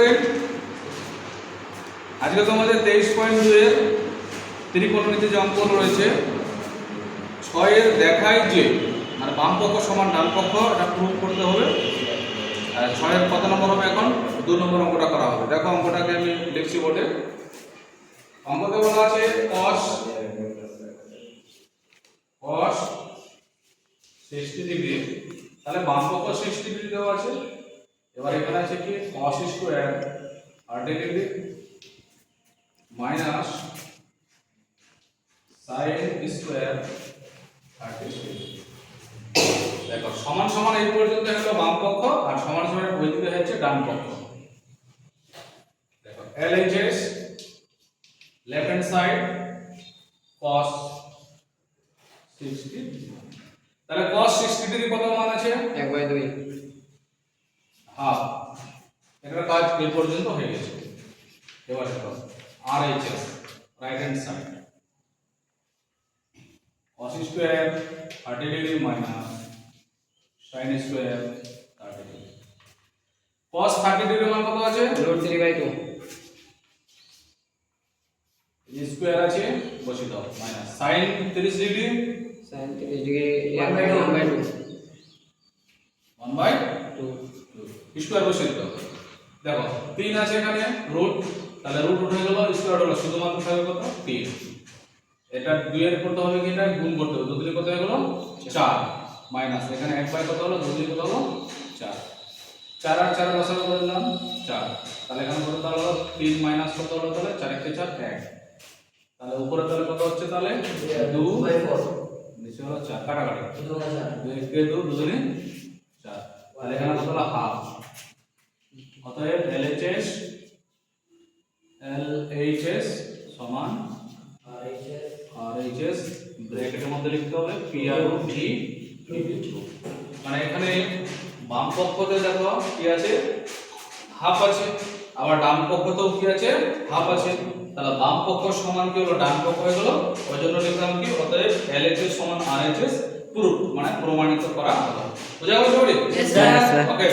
Student, আজকে তোমাদের 23.2 এর ত্রিকোণমিতি যে অঙ্কগুলো রয়েছে 6 এর দেখায় যে মানে বাম পক্ষ সমান ডান পক্ষ, এটা প্রুফ করতে হবে। আর 6 এর কত নম্বর হবে? এখন 2 নম্বর অঙ্কটা করা হবে। দেখো অঙ্কটাকে আমি লিখছি বোর্ডে। অঙ্কতে বলা আছে cos 60 ডিগ্রি, তাহলে বাম পক্ষ 60 ডিগ্রি দেওয়া আছে। এবার এখানে আছে কি cos square 30 degree minus sin square 30 degree. দেখো সমান সমান এই পর্যন্ত হলো বাম পক্ষ, আর সমান সমান ওই দিকে হচ্ছে ডান পক্ষ। দেখো LHS left hand side cos 60 degree, তাহলে cos 60 ডিগ্রি কত মান আছে? 1/2 হাফ। এটার কাজ এই পর্যন্ত হয়ে গেছে। এবার দেখো RHS right hand side cos square 30 degree minus sin square 30 degree. cos 30 degree মান কত আছে? √3/2 এই স্কয়ার আছে বসিয়ে দাও minus sin 30 degree sin 30 degree 1/2 1/2 square বসিয়ে দাও। দেখো 3 আছে এখানে রুট, তাহলে রুট উঠে গেল, স্কয়ার হলো শুধুমাত্র থাকবে কত? 3। এটা 2 এর করতে হবে কি, এটা গুণ করতে হবে। 2 দিয়ে কত হয়ে গেল? 4 মাইনাস এখানে 1/, কত হলো? 2 দিয়ে কত হলো? 4। 4 আর 4 বসাবো করে দিলাম 4, তাহলে এখানে কত হলো? 3 মাইনাস কত হলো? তাহলে 4 × 4 1, তাহলে উপরে তাহলে কত হচ্ছে? তাহলে 2/4, নিচে হলো 4, কাটাকাটি 2 × 2 2 দুগুণে 4, তাহলে এখানে কত হলো? হাফ। অতএব LHS সমান RHS ব্র্যাকেটের মধ্যে লিখতে হবে P/2, মানে এখানে বাম পক্ষতে দেখো কি আছে? হাফ আছে, আবার ডান পক্ষতেও কি আছে? হাফ আছে। তাহলে বাম পক্ষ সমান কি হলো? ডান পক্ষ হয়ে গেল। ওই জন্য লিখলাম কি, অতএব LHS সমান RHS প্রুফ, মানে প্রমাণিত করা হলো। বুঝা গেল সবাই? Yes, sir. ওকে।